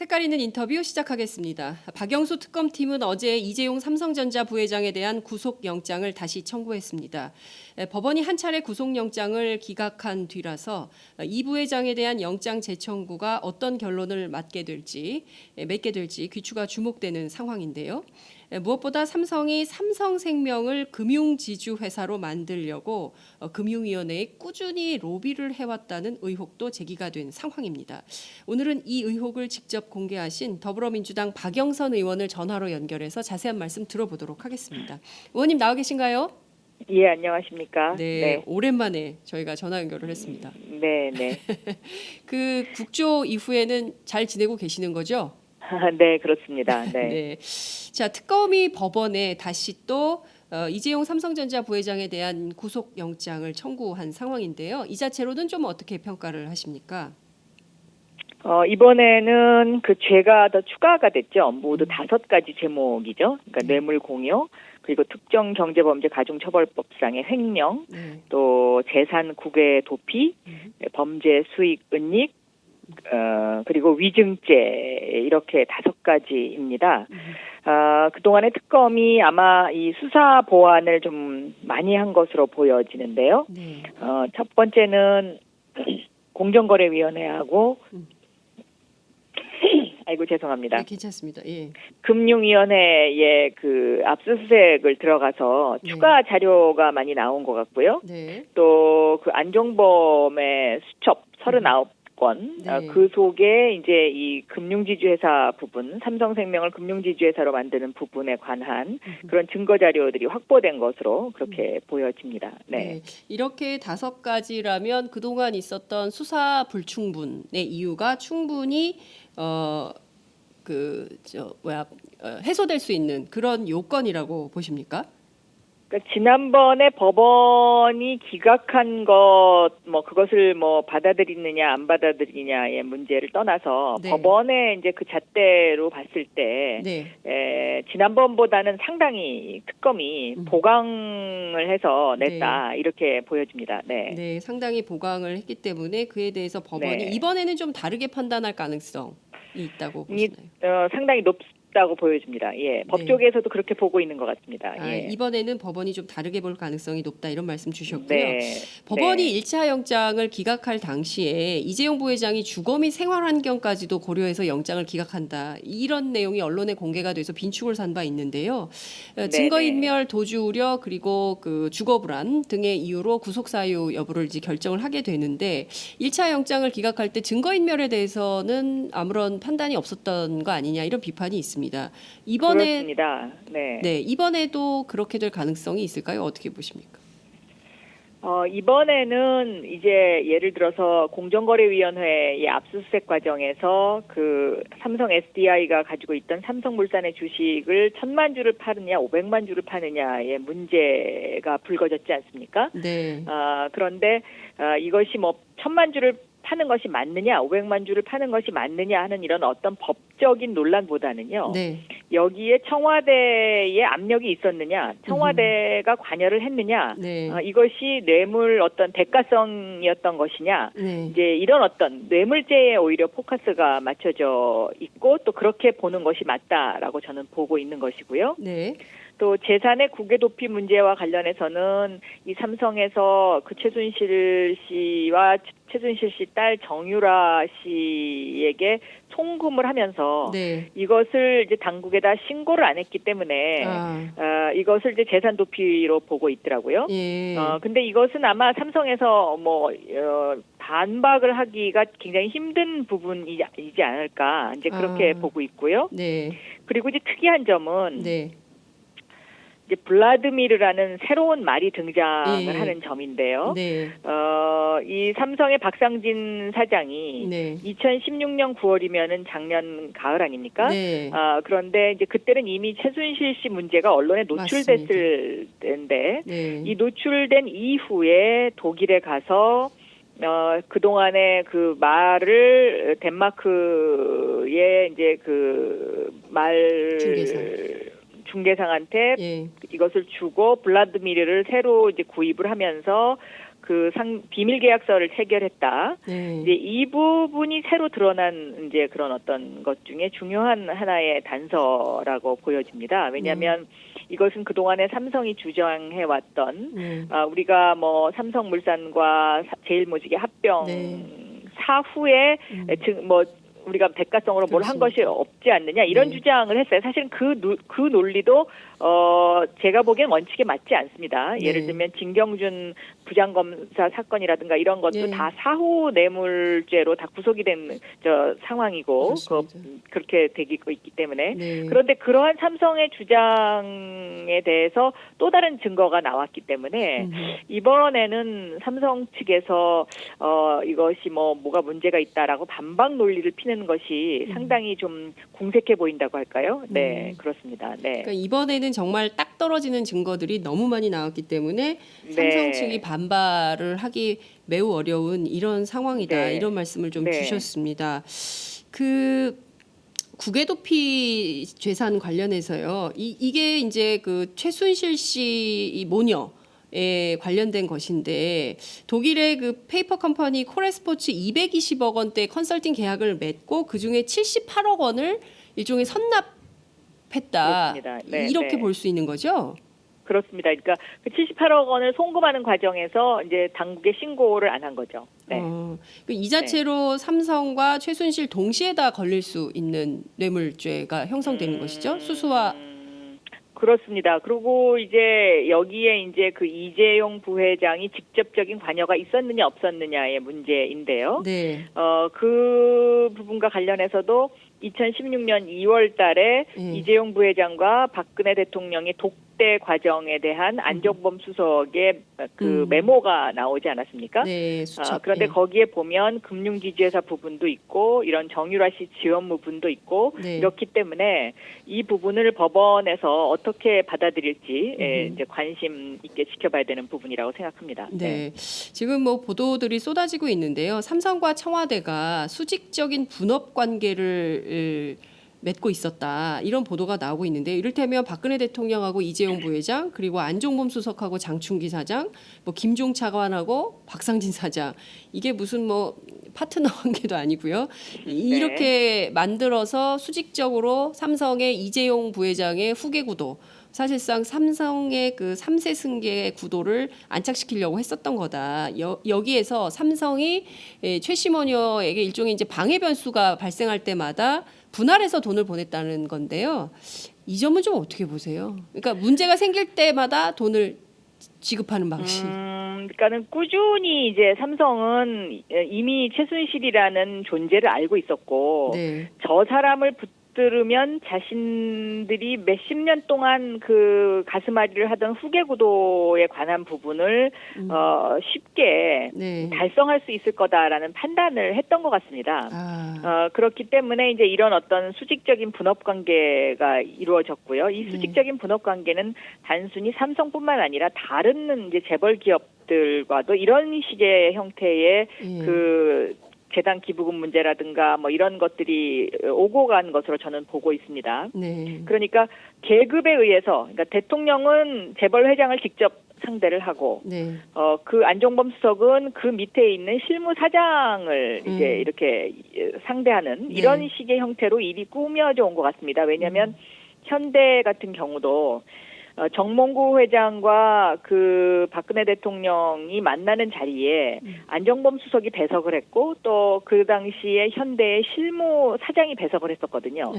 색깔 있는 인터뷰 시작하겠습니다. 박영수 특검팀은 어제 이재용 삼성전자 부회장에 대한 구속영장을 다시 청구했습니다. 법원이 한 차례 구속영장을 기각한 뒤라서 이 부회장에 대한 영장 재청구가 어떤 결론을 맺게 될지 귀추가 주목되는 상황인데요. 무엇보다 삼성이 삼성생명을 금융지주회사로 만들려고 금융위원회에 꾸준히 로비를 해왔다는 의혹도 제기가 된 상황입니다. 오늘은 이 의혹을 직접 공개하신 더불어민주당 박영선 의원을 전화로 연결해서 자세한 말씀 들어보도록 하겠습니다. 의원님 나와 계신가요? 예, 안녕하십니까? 네, 오랜만에 저희가 전화 연결을 했습니다. 네, 네. 그 국조 이후에는 잘 지내고 계시는 거죠? 네, 그렇습니다. 네. 네. 자, 특검이 법원에 다시 또 이재용 삼성전자 부회장에 대한 구속영장을 청구한 상황인데요. 이 자체로는 좀 어떻게 평가를 하십니까? 이번에는 그 죄가 더 추가가 됐죠. 모두 5가지 제목이죠. 그러니까 뇌물 공여, 그리고 특정 경제범죄 가중처벌법상의 횡령, 또 재산 국외 도피, 범죄 수익 은닉, 그리고 위증죄 이렇게 5가지입니다. 그동안의 특검이 아마 이 수사 보완을 좀 많이 한 것으로 보여지는데요. 첫 번째는 공정거래위원회하고 아이고 죄송합니다. 네, 괜찮습니다. 예. 금융위원회에 그 압수수색을 들어가서 추가 자료가 많이 나온 것 같고요. 네. 또 그 안종범의 수첩 39건 그 속에 이제 이 금융지주회사 부분, 삼성생명을 금융지주회사로 만드는 부분에 관한 그런 증거 자료들이 확보된 것으로 그렇게 보여집니다. 네. 이렇게 5가지라면 그동안 있었던 수사 불충분의 이유가 충분히 해소될 수 있는 그런 요건이라고 보십니까? 그러니까 지난번에 법원이 기각한 것, 그것을 받아들이느냐 안 받아들이냐의 문제를 떠나서 법원의 이제 그 잣대로 봤을 때 지난번보다는 상당히 특검이 보강을 해서 냈다 이렇게 보여집니다. 네, 상당히 보강을 했기 때문에 그에 대해서 법원이 이번에는 좀 다르게 판단할 가능성이 있다고 보시나요? 상당히 높다고 보여집니다. 예, 법조계에서도 그렇게 보고 있는 것 같습니다. 예. 이번에는 법원이 좀 다르게 볼 가능성이 높다 이런 말씀 주셨고요. 법원이 1차 영장을 기각할 당시에 이재용 부회장이 주거 및 생활 환경까지도 고려해서 영장을 기각한다 이런 내용이 언론에 공개가 돼서 빈축을 산 바 있는데요. 증거인멸, 도주 우려 그리고 그 주거 불안 등의 이유로 구속 사유 여부를 이제 결정을 하게 되는데 1차 영장을 기각할 때 증거인멸에 대해서는 아무런 판단이 없었던 거 아니냐 이런 비판이 있습니다. 그렇습니다. 이번에도 그렇게 될 가능성이 있을까요? 어떻게 보십니까? 이번에는 이제 예를 들어서 공정거래위원회의 압수수색 과정에서 그 삼성 SDI가 가지고 있던 삼성물산의 주식을 1,000만 주를 파느냐 500만 주를 파느냐의 문제가 불거졌지 않습니까? 네. 그런데 이것이 1,000만 주를 파는 것이 맞느냐, 500만 주를 파는 것이 맞느냐 하는 이런 어떤 법적인 논란보다는요. 여기에 청와대의 압력이 있었느냐, 청와대가 관여를 했느냐, 이것이 뇌물 어떤 대가성이었던 것이냐, 이제 이런 어떤 뇌물죄에 오히려 포커스가 맞춰져 있고 또 그렇게 보는 것이 맞다라고 저는 보고 있는 것이고요. 또 재산의 국외 도피 문제와 관련해서는 이 삼성에서 그 최순실 씨와 최순실 씨 딸 정유라 씨에게 송금을 하면서 이것을 이제 당국에다 신고를 안 했기 때문에 이것을 이제 재산 도피로 보고 있더라고요. 근데 이것은 아마 삼성에서 반박을 하기가 굉장히 힘든 부분이지 않을까 이제 그렇게 보고 있고요. 그리고 이제 특이한 점은 이제 블라드미르라는 새로운 말이 등장을 하는 점인데요. 이 삼성의 박상진 사장이 2016년 9월이면은 작년 가을 아닙니까? 그런데 이제 그때는 이미 최순실 씨 문제가 언론에 노출됐을 때인데 이 노출된 이후에 독일에 가서 그동안에 그 말을 덴마크의 이제 그 말 중개상한테 이것을 주고 블라드미르를 새로 이제 구입을 하면서 그 비밀 계약서를 체결했다. 네. 이제 이 부분이 새로 드러난 이제 그런 어떤 것 중에 중요한 하나의 단서라고 보여집니다. 왜냐하면 이것은 그동안에 삼성이 주장해 왔던 우리가 뭐 삼성물산과 제일모직의 합병 사후에 뭐 우리가 대가성으로 뭘 한 것이 없지 않느냐 이런 주장을 했어요. 사실은 그 논리도 제가 보기엔 원칙에 맞지 않습니다. 예를 들면 진경준 부장검사 사건이라든가 이런 것도 다 사후 뇌물죄로 다 구속이 된 상황이고 그렇게 되고 있기 때문에 그런데 그러한 삼성의 주장에 대해서 또 다른 증거가 나왔기 때문에 이번에는 삼성 측에서 이것이 뭐가 문제가 있다라고 반박 논리를 피는 것이 상당히 좀 궁색해 보인다고 할까요? 네, 그렇습니다. 네. 그러니까 이번에는 정말 딱 떨어지는 증거들이 너무 많이 나왔기 때문에 삼성 측이 반발을 하기 매우 어려운 이런 상황이다. 이런 말씀을 좀 주셨습니다. 그 국외도피 재산 관련해서요. 이게 이제 그 최순실 씨 모녀에 관련된 것인데 독일의 그 페이퍼 컴퍼니 코레스포츠 220억 원대 컨설팅 계약을 맺고 그중에 78억 원을 일종의 선납했다. 이렇게 볼 수 있는 거죠? 그렇습니다. 그러니까 그 78억 원을 송금하는 과정에서 이제 당국에 신고를 안 한 거죠. 네. 이 자체로 삼성과 최순실 동시에 다 걸릴 수 있는 뇌물죄가 형성되는 것이죠. 수수와 그렇습니다. 그리고 이제 여기에 이제 그 이재용 부회장이 직접적인 관여가 있었느냐 없었느냐의 문제인데요. 네. 그 부분과 관련해서도 2016년 2월 달에 이재용 부회장과 박근혜 대통령의 독대 과정에 대한 안종범 수석의 그 메모가 나오지 않았습니까? 네, 그런데 거기에 보면 금융지주회사 부분도 있고 이런 정유라 씨 지원 부분도 있고 이렇기 때문에 이 부분을 법원에서 어떻게 받아들일지 이제 관심 있게 지켜봐야 되는 부분이라고 생각합니다. 네. 지금 뭐 보도들이 쏟아지고 있는데요. 삼성과 청와대가 수직적인 분업 관계를 맺고 있었다. 이런 보도가 나오고 있는데 이를테면 박근혜 대통령하고 이재용 부회장 그리고 안종범 수석하고 장충기 사장 뭐 김종 차관하고 박상진 사장 이게 무슨 뭐 파트너 관계도 아니고요. 이렇게 만들어서 수직적으로 삼성의 이재용 부회장의 후계 구도 사실상 삼성의 그 3세 승계 구도를 안착시키려고 했었던 거다. 여기에서 삼성이 최씨 모녀에게 일종의 이제 방해 변수가 발생할 때마다 분할해서 돈을 보냈다는 건데요. 이 점은 좀 어떻게 보세요? 그러니까 문제가 생길 때마다 돈을 지급하는 방식. 그러니까는 꾸준히 이제 삼성은 이미 최순실이라는 존재를 알고 있었고 저 사람을 들으면 자신들이 몇십 년 동안 그 가슴앓이를 하던 후계 구도에 관한 부분을 쉽게 달성할 수 있을 거다라는 판단을 했던 것 같습니다. 그렇기 때문에 이제 이런 어떤 수직적인 분업 관계가 이루어졌고요. 이 수직적인 분업 관계는 단순히 삼성뿐만 아니라 다른 이제 재벌 기업들과도 이런 식의 형태의 그 재단 기부금 문제라든가 뭐 이런 것들이 오고 간 것으로 저는 보고 있습니다. 그러니까 계급에 의해서 그러니까 대통령은 재벌 회장을 직접 상대를 하고 그 안종범 수석은 그 밑에 있는 실무사장을 이제 이렇게 상대하는 이런 식의 형태로 일이 꾸며져 온 것 같습니다. 왜냐하면 현대 같은 경우도 정몽구 회장과 그 박근혜 대통령이 만나는 자리에 안종범 수석이 배석을 했고 또 그 당시에 현대의 실무 사장이 배석을 했었거든요.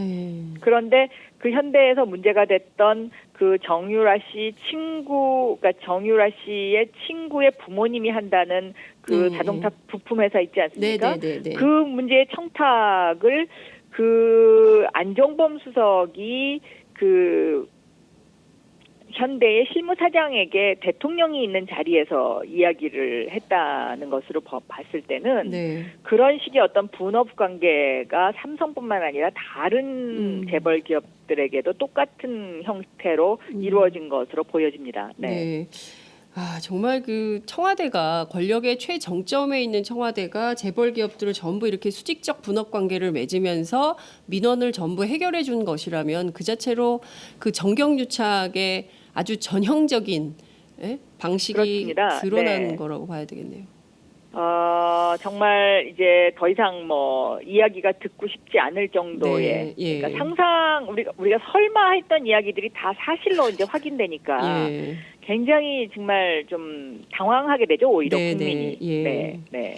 그런데 그 현대에서 문제가 됐던 그 정유라 씨 친구, 그러니까 정유라 씨의 친구의 부모님이 한다는 그 자동차 부품 회사 있지 않습니까? 그 문제의 청탁을 그 안종범 수석이 그 현대의 실무사장에게 대통령이 있는 자리에서 이야기를 했다는 것으로 봤을 때는 그런 식의 어떤 분업 관계가 삼성뿐만 아니라 다른 재벌 기업들에게도 똑같은 형태로 이루어진 것으로 보여집니다. 정말 그 청와대가 권력의 최정점에 있는 청와대가 재벌 기업들을 전부 이렇게 수직적 분업 관계를 맺으면서 민원을 전부 해결해 준 것이라면 그 자체로 그 정경유착의 아주 전형적인 방식이 그렇습니다. 드러난 네. 거라고 봐야 되겠네요. 정말 이제 더 이상 뭐 이야기가 듣고 싶지 않을 정도의 네, 예. 그러니까 상상 우리가 설마 했던 이야기들이 다 사실로 이제 확인되니까 예. 굉장히 정말 좀 당황하게 되죠, 오히려 네, 국민이. 네, 예. 네, 네.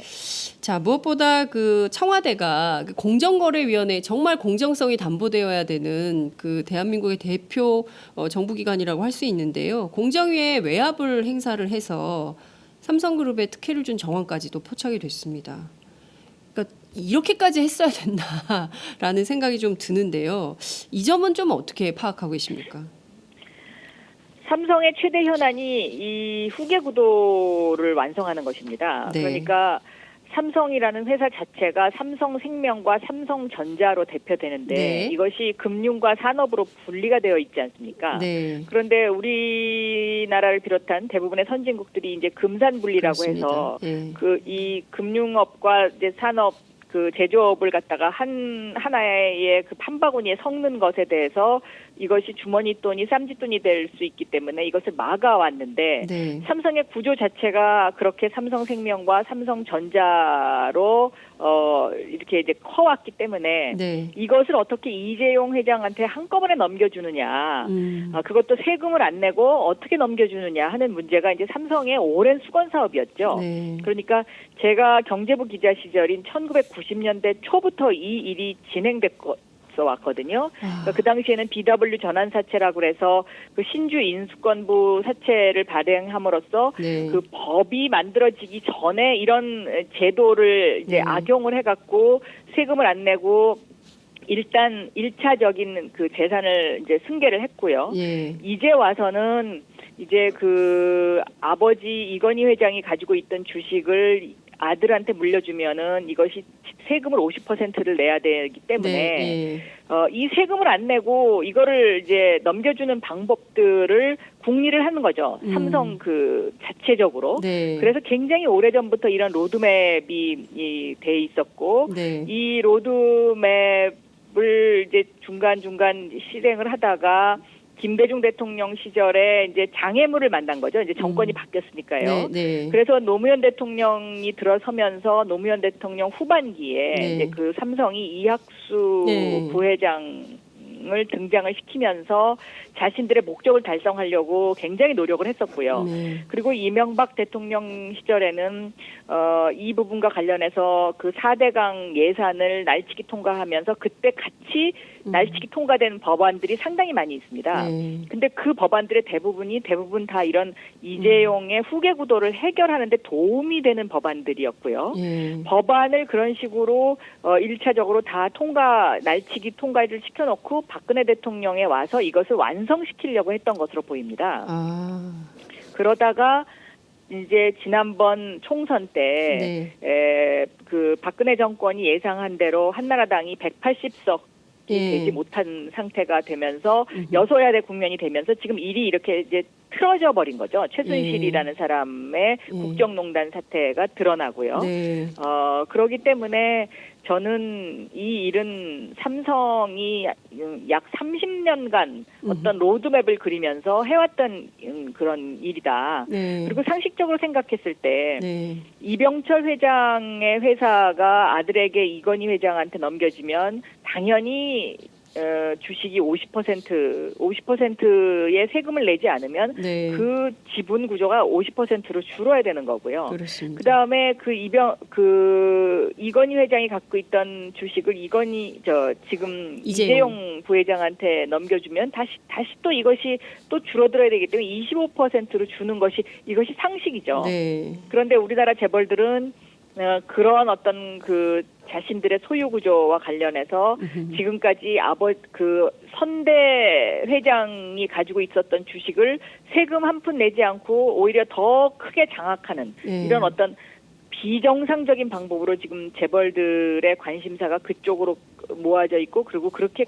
자, 무엇보다 그 청와대가 그 공정거래위원회 정말 공정성이 담보되어야 되는 그 대한민국의 대표 정부기관이라고 할 수 있는데요. 공정위에 외압을 행사를 해서 삼성그룹에 특혜를 준 정황까지도 포착이 됐습니다. 그러니까 이렇게까지 했어야 됐나라는 생각이 좀 드는데요. 이 점은 좀 어떻게 파악하고 계십니까? 삼성의 최대 현안이 이 후계 구도를 완성하는 것입니다. 네. 그러니까 삼성이라는 회사 자체가 삼성생명과 삼성전자로 대표되는데 네. 이것이 금융과 산업으로 분리가 되어 있지 않습니까? 네. 그런데 우리나라를 비롯한 대부분의 선진국들이 이제 금산분리라고 그렇습니다. 해서 예. 이 금융업과 이제 산업 그 제조업을 갖다가 하나의 그 판바구니에 섞는 것에 대해서 이것이 주머니 돈이 쌈짓돈이 될 수 있기 때문에 이것을 막아왔는데 네. 삼성의 구조 자체가 그렇게 삼성생명과 삼성전자로 이렇게 이제 커왔기 때문에 네. 이것을 어떻게 이재용 회장한테 한꺼번에 넘겨주느냐, 그것도 세금을 안 내고 어떻게 넘겨주느냐 하는 문제가 이제 삼성의 오랜 수건 사업이었죠. 네. 그러니까 제가 경제부 기자 시절인 1990년대 초부터 이 일이 진행됐고 왔거든요. 그러니까 그 당시에는 BW 전환 사채라고 해서 그 신주 인수권부 사채를 발행함으로써 네. 그 법이 만들어지기 전에 이런 제도를 이제 악용을 해갖고 세금을 안 내고 일단 1차적인 그 재산을 이제 승계를 했고요. 예. 이제 와서는 이제 그 아버지 이건희 회장이 가지고 있던 주식을 아들한테 물려주면은 이것이 세금을 50%를 내야 되기 때문에 네, 예. 이 세금을 안 내고 이거를 이제 넘겨주는 방법들을 궁리를 하는 거죠. 삼성 그 자체적으로. 네. 그래서 굉장히 오래전부터 이런 로드맵이 돼 있었고 네. 이 로드맵을 이제 중간중간 실행을 하다가 김대중 대통령 시절에 이제 장애물을 만난 거죠. 이제 정권이 바뀌었으니까요. 네, 네. 그래서 노무현 대통령이 들어서면서 노무현 대통령 후반기에 네. 이제 그 삼성이 이학수 네. 부회장을 등장을 시키면서 자신들의 목적을 달성하려고 굉장히 노력을 했었고요. 네. 그리고 이명박 대통령 시절에는 이 부분과 관련해서 그 4대강 예산을 날치기 통과하면서 그때 같이 날치기 통과된 법안들이 상당히 많이 있습니다. 네. 근데 그 법안들의 대부분 다 이런 이재용의 후계 구도를 해결하는 데 도움이 되는 법안들이었고요. 예. 법안을 그런 식으로 1차적으로 다 날치기 통과를 시켜놓고 박근혜 대통령에 와서 이것을 완성시키려고 했던 것으로 보입니다. 그러다가 이제 지난번 총선 때 그 박근혜 정권이 예상한 대로 한나라당이 180석 되지 못한 상태가 되면서 여소야대 국면이 되면서 지금 일이 이렇게 이제 틀어져 버린 거죠. 최순실이라는 사람의 국정농단 사태가 드러나고요. 네. 그러기 때문에 저는 이 일은 삼성이 약 30년간 어떤 로드맵을 그리면서 해왔던 그런 일이다. 네. 그리고 상식적으로 생각했을 때 네. 이병철 회장의 회사가 아들에게 이건희 회장한테 넘겨지면 당연히 주식이 50%의 세금을 내지 않으면 네. 그 지분 구조가 50%로 줄어야 되는 거고요. 그렇습니다. 그다음에 이건희 회장이 갖고 있던 주식을 지금 이재용 부회장한테 넘겨주면 다시 또 이것이 또 줄어들어야 되기 때문에 25%로 주는 것이 이것이 상식이죠. 네. 그런데 우리나라 재벌들은 그런 어떤 그 자신들의 소유 구조와 관련해서 지금까지 선대 회장이 가지고 있었던 주식을 세금 한 푼 내지 않고 오히려 더 크게 장악하는 이런 어떤 비정상적인 방법으로 지금 재벌들의 관심사가 그쪽으로 모아져 있고 그리고 그렇게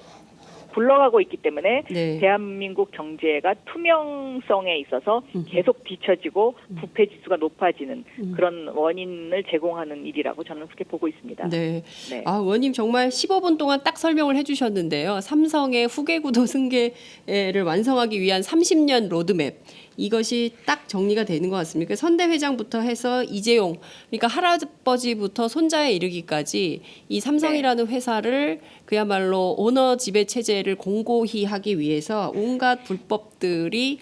굴러가고 있기 때문에 대한민국 경제가 투명성에 있어서 계속 뒤처지고 부패 지수가 높아지는 그런 원인을 제공하는 일이라고 저는 그렇게 보고 있습니다. 네. 의원님 정말 15분 동안 딱 설명을 해주셨는데요. 삼성의 후계 구도 승계를 완성하기 위한 30년 로드맵. 이것이 딱 정리가 되는 것 같습니다. 선대 회장부터 해서 이재용, 그러니까 할아버지부터 손자에 이르기까지 이 삼성이라는 회사를 그야말로 오너 지배 체제를 공고히 하기 위해서 온갖 불법들이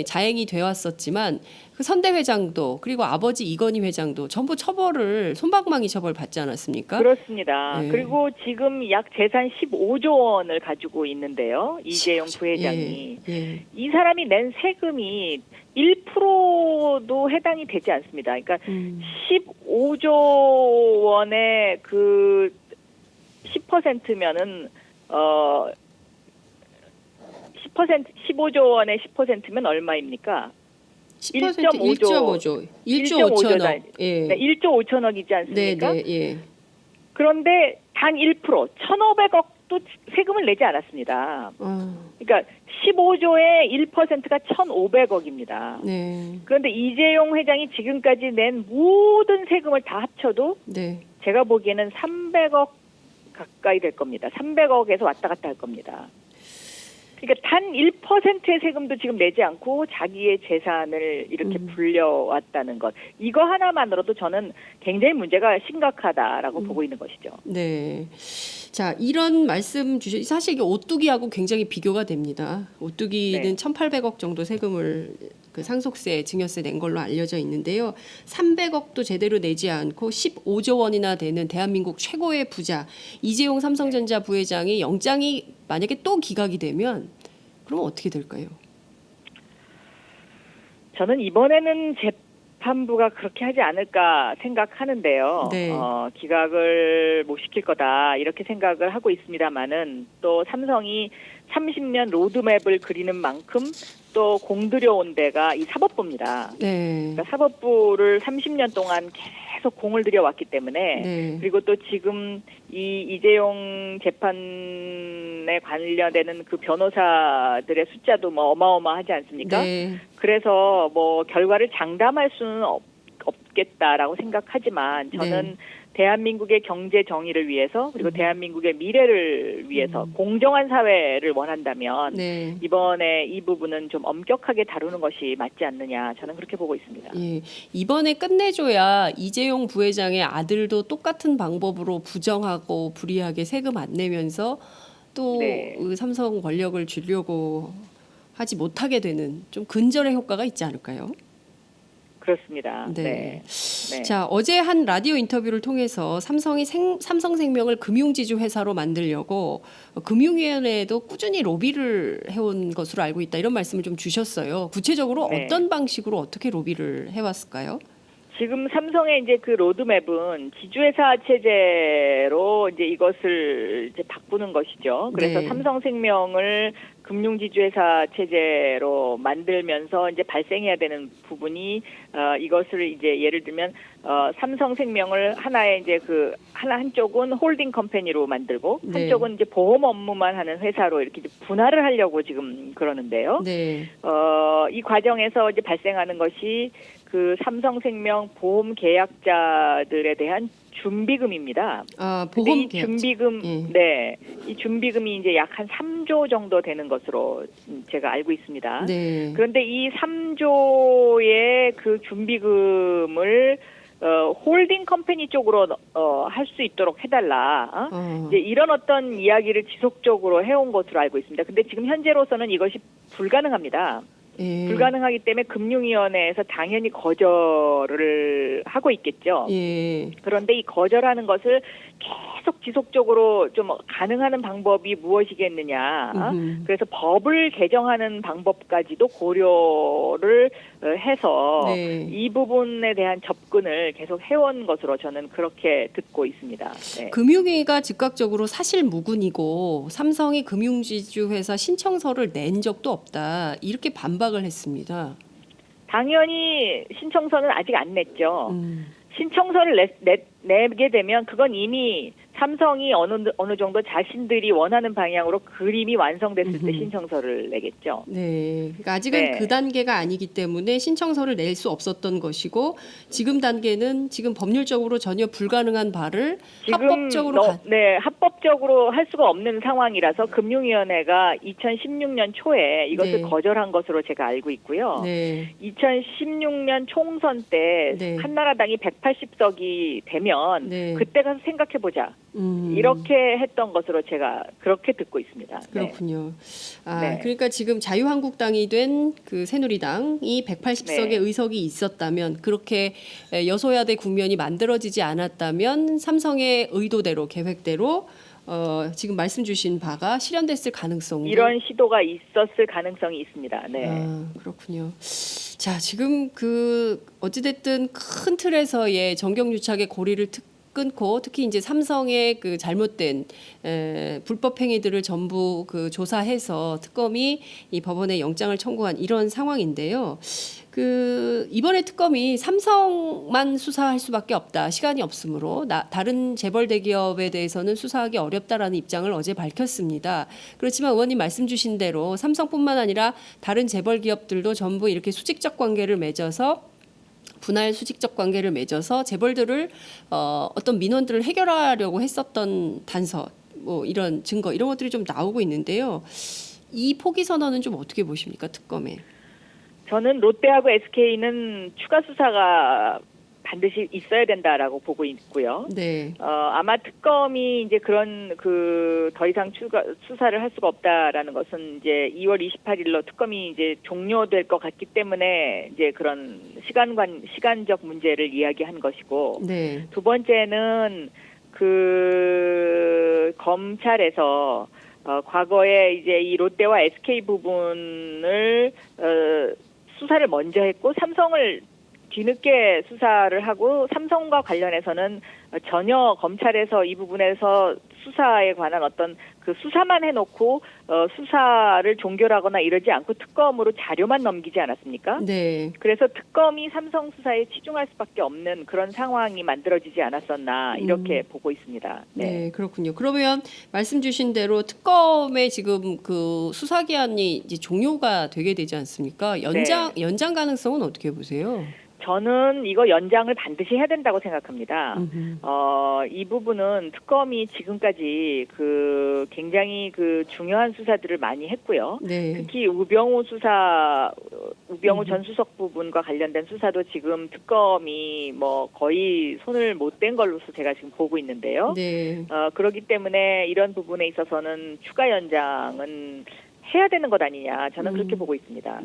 자행이 되어 왔었지만 그 선대 회장도 그리고 아버지 이건희 회장도 전부 처벌을 솜방망이 처벌 받지 않았습니까? 그렇습니다. 네. 그리고 지금 약 재산 15조 원을 가지고 있는데요. 이재용 부회장이. 이 사람이 낸 세금이 1%도 해당이 되지 않습니다. 그러니까 15조 원의 그 10%면은 10% 15조 원의 10%면 얼마입니까? 1.5조. 1조 5천억. 예. 네, 1조 5천억이지 않습니까? 네, 예. 그런데 단 1%, 1,500억도 세금을 내지 않았습니다. 그러니까 15조의 1%가 1,500억입니다. 네. 그런데 이재용 회장이 지금까지 낸 모든 세금을 다 합쳐도 제가 보기에는 300억 가까이 될 겁니다. 300억에서 왔다 갔다 할 겁니다. 그러니까 단 1%의 세금도 지금 내지 않고 자기의 재산을 이렇게 불려왔다는 것. 이거 하나만으로도 저는 굉장히 문제가 심각하다라고 보고 있는 것이죠. 네. 자, 이런 말씀 주셔. 사실 이게 오뚜기하고 굉장히 비교가 됩니다. 오뚜기는 1,800억 정도 세금을 그 상속세, 증여세 낸 걸로 알려져 있는데요. 300억도 제대로 내지 않고 15조 원이나 되는 대한민국 최고의 부자 이재용 삼성전자 부회장이 영장이 만약에 또 기각이 되면 그러면 어떻게 될까요? 저는 이번에는 재판부가 그렇게 하지 않을까 생각하는데요. 기각을 못 시킬 거다 이렇게 생각을 하고 있습니다만은 또 삼성이 30년 로드맵을 그리는 만큼 또 공들여온 데가 이 사법부입니다. 그러니까 사법부를 30년 동안 계속 공을 들여왔기 때문에 그리고 또 지금 이 이재용 재판에 관련되는 그 변호사들의 숫자도 뭐 어마어마하지 않습니까? 그래서 뭐 결과를 장담할 수는 없겠다라고 생각하지만 저는 대한민국의 경제 정의를 위해서 그리고 대한민국의 미래를 위해서 공정한 사회를 원한다면 이번에 이 부분은 좀 엄격하게 다루는 것이 맞지 않느냐 저는 그렇게 보고 있습니다. 예, 이번에 끝내줘야 이재용 부회장의 아들도 똑같은 방법으로 부정하고 불이하게 세금 안 내면서 또 삼성 권력을 주려고 하지 못하게 되는 좀 근절의 효과가 있지 않을까요? 그렇습니다. 자, 어제 한 라디오 인터뷰를 통해서 삼성생명을 금융지주 회사로 만들려고 금융위원회에도 꾸준히 로비를 해온 것으로 알고 있다 이런 말씀을 좀 주셨어요. 구체적으로 어떤 방식으로 어떻게 로비를 해왔을까요? 지금 삼성의 이제 그 로드맵은 지주회사 체제로 이제 이것을 이제 바꾸는 것이죠. 그래서 삼성생명을 금융지주회사 체제로 만들면서 이제 발생해야 되는 부분이 이것을 이제 예를 들면 삼성생명을 하나의 이제 그 한쪽은 홀딩 컴퍼니로 만들고 한쪽은 이제 보험 업무만 하는 회사로 이렇게 분할을 하려고 지금 그러는데요. 이 과정에서 이제 발생하는 것이 그 삼성생명 보험 계약자들에 대한 준비금입니다. 보험 이 준비금, 이 준비금이 이제 약 한 3조 정도 되는 것으로 제가 알고 있습니다. 그런데 이 3조의 그 준비금을 홀딩 컴퍼니 쪽으로 할 수 있도록 해달라. 이제 이런 어떤 이야기를 지속적으로 해온 것으로 알고 있습니다. 근데 지금 현재로서는 이것이 불가능합니다. 불가능하기 때문에 금융위원회에서 당연히 거절을 하고 있겠죠. 그런데 이 거절하는 것을 계속 지속적으로 좀 가능한 방법이 무엇이겠느냐. 그래서 법을 개정하는 방법까지도 고려를 해서 이 부분에 대한 접근을 계속 해온 것으로 저는 그렇게 듣고 있습니다. 금융위가 즉각적으로 사실 무근이고 삼성이 금융지주 회사 신청서를 낸 적도 없다. 이렇게 반박을 했습니다. 당연히 신청서는 아직 안 냈죠. 신청서를 내게 되면 그건 이미 삼성이 어느 정도 자신들이 원하는 방향으로 그림이 완성됐을 때 신청서를 내겠죠. 네, 그러니까 아직은 그 단계가 아니기 때문에 신청서를 낼 수 없었던 것이고 지금 단계는 지금 법률적으로 전혀 불가능한 바를 합법적으로 합법적으로 할 수가 없는 상황이라서 금융위원회가 2016년 초에 이것을 거절한 것으로 제가 알고 있고요. 2016년 총선 때 한나라당이 180석이 되면 그때 가서 생각해보자. 이렇게 했던 것으로 제가 그렇게 듣고 있습니다. 그렇군요. 그러니까 지금 자유한국당이 된 그 새누리당이 180석의 의석이 있었다면 그렇게 여소야대 국면이 만들어지지 않았다면 삼성의 의도대로 계획대로 지금 말씀 주신 바가 실현됐을 가능성도 이런 시도가 있었을 가능성이 있습니다. 네. 그렇군요. 자, 지금 그 어찌됐든 큰 틀에서의 정경유착의 고리를 끊고 특히 이제 삼성의 그 잘못된 불법 행위들을 전부 그 조사해서 특검이 이 법원에 영장을 청구한 이런 상황인데요. 그 이번에 특검이 삼성만 수사할 수밖에 없다. 시간이 없으므로 다른 재벌 대기업에 대해서는 수사하기 어렵다라는 입장을 어제 밝혔습니다. 그렇지만 의원님 말씀 주신 대로 삼성뿐만 아니라 다른 재벌 기업들도 전부 이렇게 수직적 관계를 맺어서 분할 수직적 관계를 맺어서 재벌들을 어떤 민원들을 해결하려고 했었던 단서, 뭐 이런 증거 이런 것들이 좀 나오고 있는데요. 이 포기 선언은 좀 어떻게 보십니까, 특검에? 저는 롯데하고 SK는 추가 수사가 반드시 있어야 된다라고 보고 있고요. 아마 특검이 이제 그런 더 이상 수사를 할 수가 없다라는 것은 이제 2월 28일로 특검이 이제 종료될 것 같기 때문에 이제 그런 시간적 문제를 이야기한 것이고, 두 번째는 그 검찰에서 과거에 이제 이 롯데와 SK 부분을 수사를 먼저 했고 삼성을 뒤늦게 수사를 하고 삼성과 관련해서는 전혀 검찰에서 이 부분에서 수사에 관한 어떤 그 수사만 해놓고 수사를 종결하거나 이러지 않고 특검으로 자료만 넘기지 않았습니까? 그래서 특검이 삼성 수사에 치중할 수밖에 없는 그런 상황이 만들어지지 않았었나 이렇게 보고 있습니다. 그렇군요. 그러면 말씀 주신 대로 특검의 지금 그 수사 기한이 이제 종료가 되게 되지 않습니까? 연장 가능성은 어떻게 보세요? 저는 이거 연장을 반드시 해야 된다고 생각합니다. 이 부분은 특검이 지금까지 그 굉장히 그 중요한 수사들을 많이 했고요. 특히 우병우 전 수석 부분과 관련된 수사도 지금 특검이 뭐 거의 손을 못 댄 걸로서 제가 지금 보고 있는데요. 그렇기 때문에 이런 부분에 있어서는 추가 연장은 해야 되는 것 아니냐 저는 그렇게 보고 있습니다.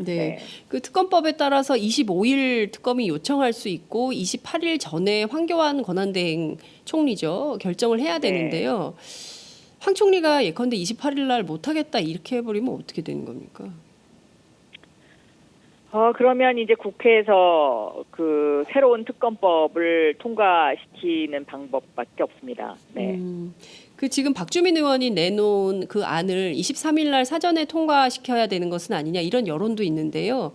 그 특검법에 따라서 25일 특검이 요청할 수 있고 28일 전에 황교안 권한대행 총리죠 결정을 해야 되는데요. 황 총리가 예컨대 28일 날 못하겠다 이렇게 해버리면 어떻게 되는 겁니까? 그러면 이제 국회에서 그 새로운 특검법을 통과시키는 방법밖에 없습니다. 그 지금 박주민 의원이 내놓은 그 안을 23일 날 사전에 통과시켜야 되는 것은 아니냐 이런 여론도 있는데요.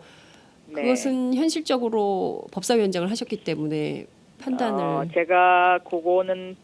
그것은 현실적으로 법사위원장을 하셨기 때문에 판단을 제가 그거는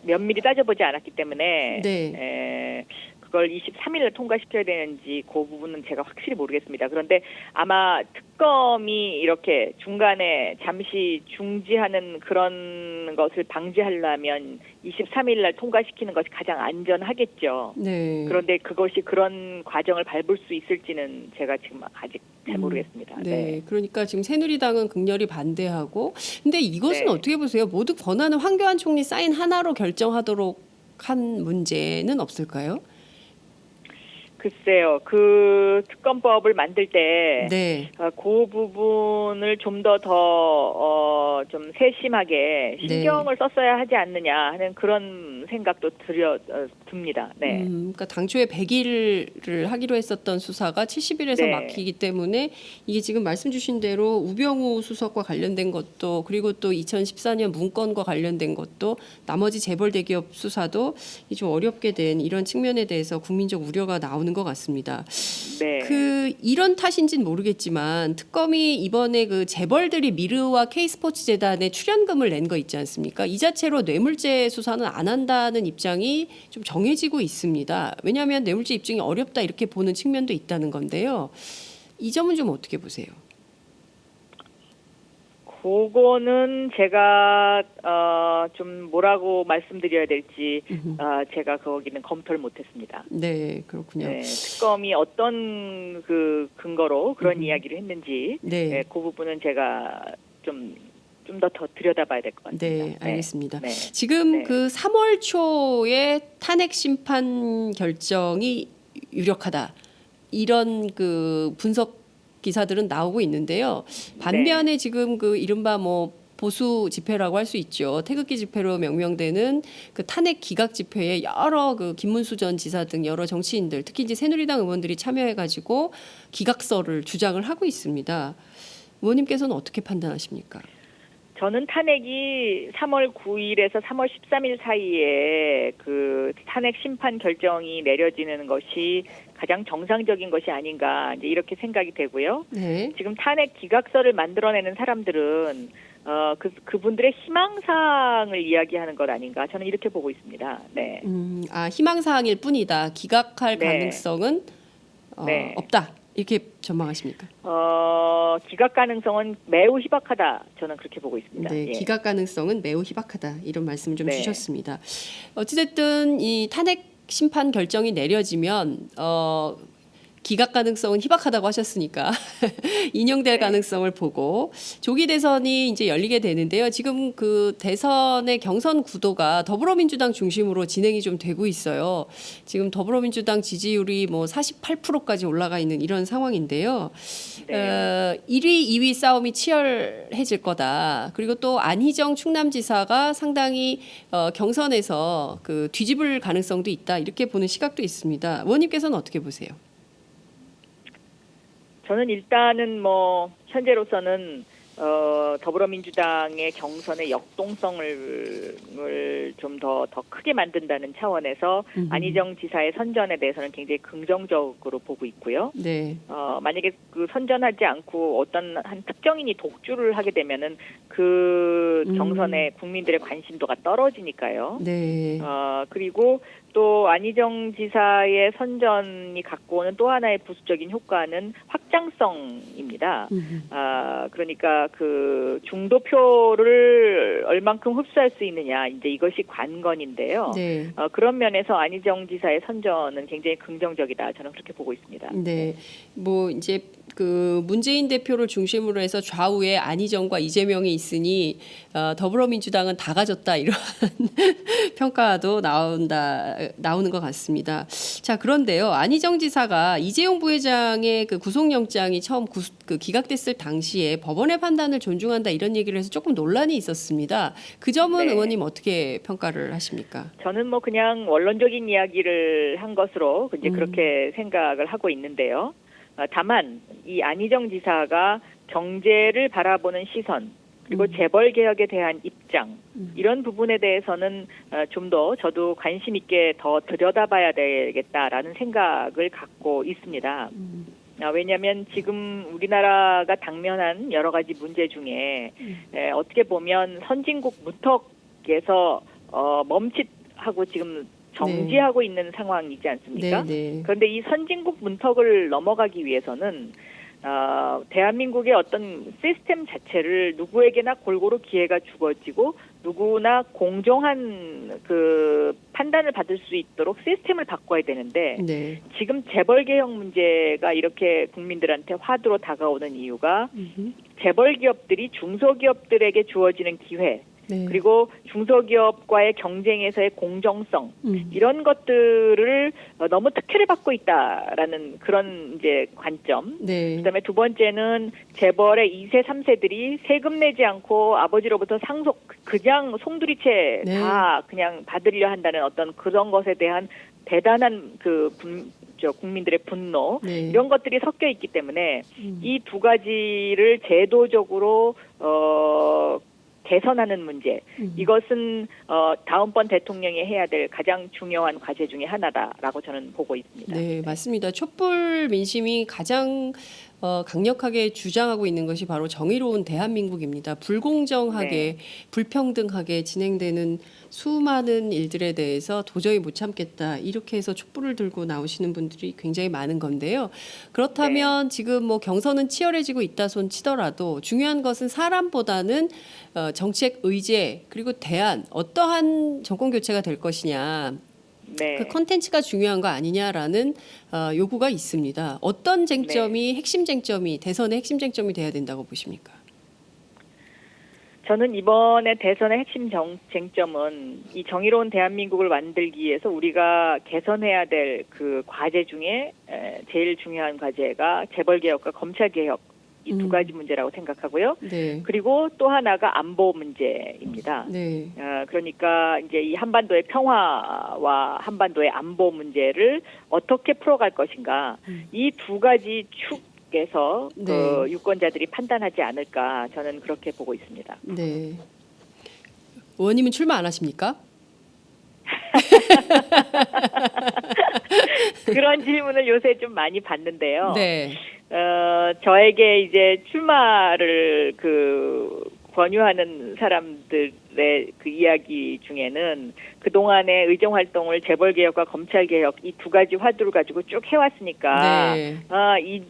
면밀히 따져보지 않았기 때문에 그걸 23일에 통과시켜야 되는지 그 부분은 제가 확실히 모르겠습니다. 그런데 아마 특검이 이렇게 중간에 잠시 중지하는 그런 것을 방지하려면 23일 날 통과시키는 것이 가장 안전하겠죠. 그런데 그것이 그런 과정을 밟을 수 있을지는 제가 지금 아직 잘 모르겠습니다. 그러니까 지금 새누리당은 극렬히 반대하고 근데 이것은 어떻게 보세요? 모두 권한을 황교안 총리 사인 하나로 결정하도록 한 문제는 없을까요? 글쎄요. 그 특검법을 만들 때 그 부분을 좀 더 좀 세심하게 신경을 썼어야 하지 않느냐 하는 그런 생각도 듭니다. 네. 그러니까 당초에 100일을 하기로 했었던 수사가 70일에서 네. 막히기 때문에 이게 지금 말씀 주신 대로 우병우 수석과 관련된 것도 그리고 또 2014년 문건과 관련된 것도 나머지 재벌 대기업 수사도 좀 어렵게 된 이런 측면에 대해서 국민적 우려가 나오는 것 같습니다. 네. 이런 탓인지는 모르겠지만 특검이 이번에 그 재벌들이 미르와 K스포츠재단에 출연금을 낸 거 있지 않습니까? 이 자체로 뇌물죄 수사는 안 한다는 입장이 좀 정해지고 있습니다. 왜냐하면 뇌물죄 입증이 어렵다 이렇게 보는 측면도 있다는 건데요. 이 점은 좀 어떻게 보세요? 그거는 제가 좀 뭐라고 말씀드려야 될지 제가 거기는 검토를 못했습니다. 네, 그렇군요. 네, 특검이 어떤 그 근거로 그런 이야기를 했는지 네, 그 부분은 제가 좀 더 들여다봐야 될 것 같습니다. 네, 알겠습니다. 네. 지금 네. 그 3월 초에 탄핵 심판 결정이 유력하다 이런 그 분석 기사들은 나오고 있는데요. 반면에 지금 그 이른바 뭐 보수 집회라고 할 수 있죠. 태극기 집회로 명명되는 그 탄핵 기각 집회에 여러 그 김문수 전 지사 등 여러 정치인들, 특히 이제 새누리당 의원들이 참여해가지고 기각서를 주장을 하고 있습니다. 의원님께서는 어떻게 판단하십니까? 저는 탄핵이 3월 9일에서 3월 13일 사이에 그 탄핵 심판 결정이 내려지는 것이 가장 정상적인 것이 아닌가 이제 이렇게 생각이 되고요. 네. 지금 탄핵 기각서를 만들어내는 사람들은 그분들의 희망사항을 이야기하는 것 아닌가 저는 이렇게 보고 있습니다. 네. 희망사항일 뿐이다. 기각할 네. 가능성은 네. 없다. 이렇게 전망하십니까? 기각 가능성은 매우 희박하다. 저는 그렇게 보고 있습니다. 네, 예. 기각 가능성은 매우 희박하다. 이런 말씀을 좀 네. 주셨습니다. 어찌됐든 이 탄핵 심판 결정이 내려지면 기각 가능성은 희박하다고 하셨으니까 인용될 가능성을 보고 조기 대선이 이제 열리게 되는데요. 지금 그 대선의 경선 구도가 더불어민주당 중심으로 진행이 좀 되고 있어요. 지금 더불어민주당 지지율이 뭐 48%까지 올라가 있는 이런 상황인데요. 네. 1위, 2위 싸움이 치열해질 거다. 그리고 또 안희정 충남지사가 상당히 경선에서 그 뒤집을 가능성도 있다. 이렇게 보는 시각도 있습니다. 의원님께서는 어떻게 보세요? 저는 일단은 뭐 현재로서는 더불어민주당의 경선의 역동성을 좀 더 크게 만든다는 차원에서 안희정 지사의 선전에 대해서는 굉장히 긍정적으로 보고 있고요. 네. 만약에 그 선전하지 않고 어떤 한 특정인이 독주를 하게 되면은 그 경선에 국민들의 관심도가 떨어지니까요. 네. 그리고 또 안희정 지사의 선전이 갖고 오는 또 하나의 부수적인 효과는 확장성입니다. 그러니까 그 중도표를 얼만큼 흡수할 수 있느냐 이제 이것이 관건인데요. 네. 그런 면에서 안희정 지사의 선전은 굉장히 긍정적이다. 저는 그렇게 보고 있습니다. 네. 뭐 이제 그 문재인 대표를 중심으로 해서 좌우에 안희정과 이재명이 있으니 더불어민주당은 다 가졌다 이런 평가도 나오는 것 같습니다. 자, 그런데요. 안희정 지사가 이재용 부회장의 그 구속영장이 처음 기각됐을 당시에 법원의 판단을 존중한다 이런 얘기를 해서 조금 논란이 있었습니다. 그 점은 네. 의원님 어떻게 평가를 하십니까? 저는 뭐 그냥 원론적인 이야기를 한 것으로 이제 그렇게 생각을 하고 있는데요. 다만 이 안희정 지사가 경제를 바라보는 시선 그리고 재벌 개혁에 대한 입장 이런 부분에 대해서는 좀 더 저도 관심 있게 더 들여다봐야 되겠다라는 생각을 갖고 있습니다. 왜냐하면 지금 우리나라가 당면한 여러 가지 문제 중에 어떻게 보면 선진국 무턱에서 멈칫하고 지금 정지하고 있는 상황이지 않습니까? 네. 그런데 이 선진국 문턱을 넘어가기 위해서는 대한민국의 어떤 시스템 자체를 누구에게나 골고루 기회가 주어지고 누구나 공정한 그 판단을 받을 수 있도록 시스템을 바꿔야 되는데 네. 지금 재벌 개혁 문제가 이렇게 국민들한테 화두로 다가오는 이유가 재벌 기업들이 중소기업들에게 주어지는 기회 네. 그리고 중소기업과의 경쟁에서의 공정성 이런 것들을 너무 특혜를 받고 있다라는 그런 이제 관점. 네. 그다음에 두 번째는 재벌의 2세, 3세들이 세금 내지 않고 아버지로부터 그냥 송두리째 네. 다 그냥 받으려 한다는 어떤 그런 것에 대한 대단한 국민들의 분노 네. 이런 것들이 섞여 있기 때문에 이 두 가지를 제도적으로 개선하는 문제 이것은 다음번 대통령이 해야 될 가장 중요한 과제 중에 하나다라고 저는 보고 있습니다. 네, 맞습니다. 촛불 민심이 가장 강력하게 주장하고 있는 것이 바로 정의로운 대한민국입니다. 불공정하게 불평등하게 진행되는 수많은 일들에 대해서 도저히 못 참겠다 이렇게 해서 촛불을 들고 나오시는 분들이 굉장히 많은 건데요. 그렇다면 지금 뭐 경선은 치열해지고 있다 손 치더라도 중요한 것은 사람보다는 정책 의제 그리고 대안 어떠한 정권 교체가 될 것이냐. 그 컨텐츠가 중요한 거 아니냐라는 요구가 있습니다. 어떤 쟁점이 핵심 쟁점이 대선의 핵심 쟁점이 돼야 된다고 보십니까? 저는 이번에 대선의 핵심 쟁점은 이 정의로운 대한민국을 만들기 위해서 우리가 개선해야 될 그 과제 중에 제일 중요한 과제가 재벌개혁과 검찰개혁 이 두 가지 문제라고 생각하고요. 네. 그리고 또 하나가 안보 문제입니다. 네. 그러니까 이제 이 한반도의 평화와 한반도의 안보 문제를 어떻게 풀어갈 것인가 이 두 가지 축에서 네. 그 유권자들이 판단하지 않을까 저는 그렇게 보고 있습니다. 네. 의원님은 출마 안 하십니까? 그런 질문을 요새 좀 많이 받는데요. 네. 저에게 이제 출마를 권유하는 사람들의 그 이야기 중에는 그동안의 의정 활동을 재벌개혁과 검찰개혁 이 두 가지 화두를 가지고 쭉 해왔으니까 네.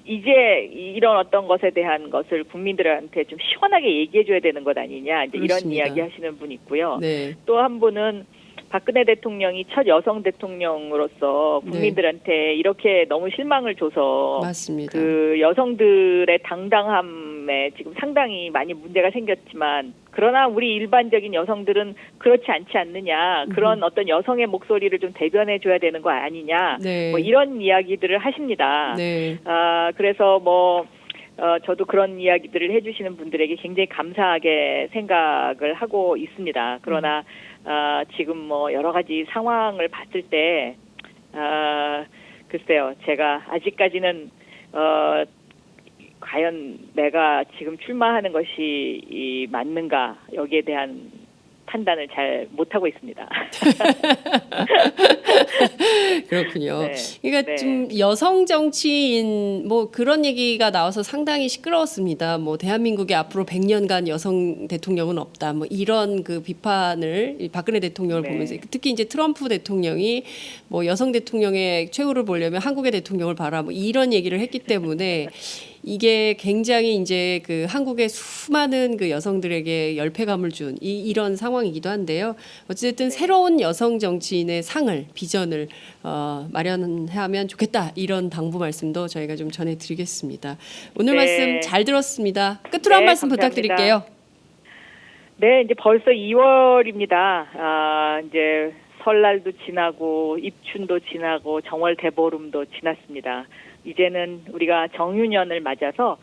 이제 이런 어떤 것에 대한 것을 국민들한테 좀 시원하게 얘기해줘야 되는 것 아니냐 이제 이런 그렇습니다. 이야기 하시는 분 있고요. 네. 또 한 분은 박근혜 대통령이 첫 여성 대통령으로서 국민들한테 이렇게 너무 실망을 줘서 맞습니다. 그 여성들의 당당함에 지금 상당히 많이 문제가 생겼지만 그러나 우리 일반적인 여성들은 그렇지 않지 않느냐 그런 어떤 여성의 목소리를 좀 대변해 줘야 되는 거 아니냐 네. 뭐 이런 이야기들을 하십니다. 네. 그래서 저도 그런 이야기들을 해주시는 분들에게 굉장히 감사하게 생각을 하고 있습니다. 그러나 지금 뭐 여러 가지 상황을 봤을 때 글쎄요, 제가 아직까지는 과연 내가 지금 출마하는 것이 맞는가 여기에 대한 판단을 잘 못하고 있습니다. 그렇군요. 네. 그러니까 네. 좀 여성 정치인 뭐 그런 얘기가 나와서 상당히 시끄러웠습니다. 뭐 대한민국에 앞으로 100년간 여성 대통령은 없다. 뭐 이런 그 비판을 박근혜 대통령을 네. 보면서 특히 이제 트럼프 대통령이 뭐 여성 대통령의 최후를 보려면 한국의 대통령을 봐라. 뭐 이런 얘기를 했기 때문에 이게 굉장히 이제 그 한국의 수많은 그 여성들에게 열패감을 준 이런 상황이기도 한데요. 어쨌든 새로운 여성 정치인의 상을 비전을 마련하면 좋겠다 이런 당부 말씀도 저희가 좀 전해드리겠습니다. 오늘 말씀 잘 들었습니다. 끝으로 한 말씀 감사합니다. 부탁드릴게요. 네, 이제 벌써 2월입니다. 이제 설날도 지나고 입춘도 지나고 정월 대보름도 지났습니다. 이제는 우리가 정유년을 맞아서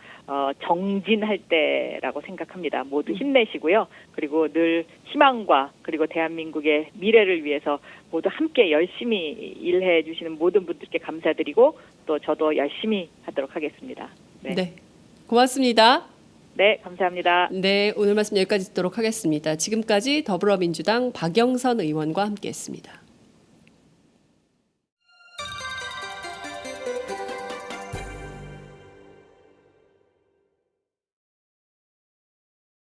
정진할 때라고 생각합니다. 모두 힘내시고요. 그리고 늘 희망과 그리고 대한민국의 미래를 위해서 모두 함께 열심히 일해 주시는 모든 분들께 감사드리고 또 저도 열심히 하도록 하겠습니다. 네, 고맙습니다. 네, 감사합니다. 네, 오늘 말씀 여기까지 듣도록 하겠습니다. 지금까지 더불어민주당 박영선 의원과 함께했습니다.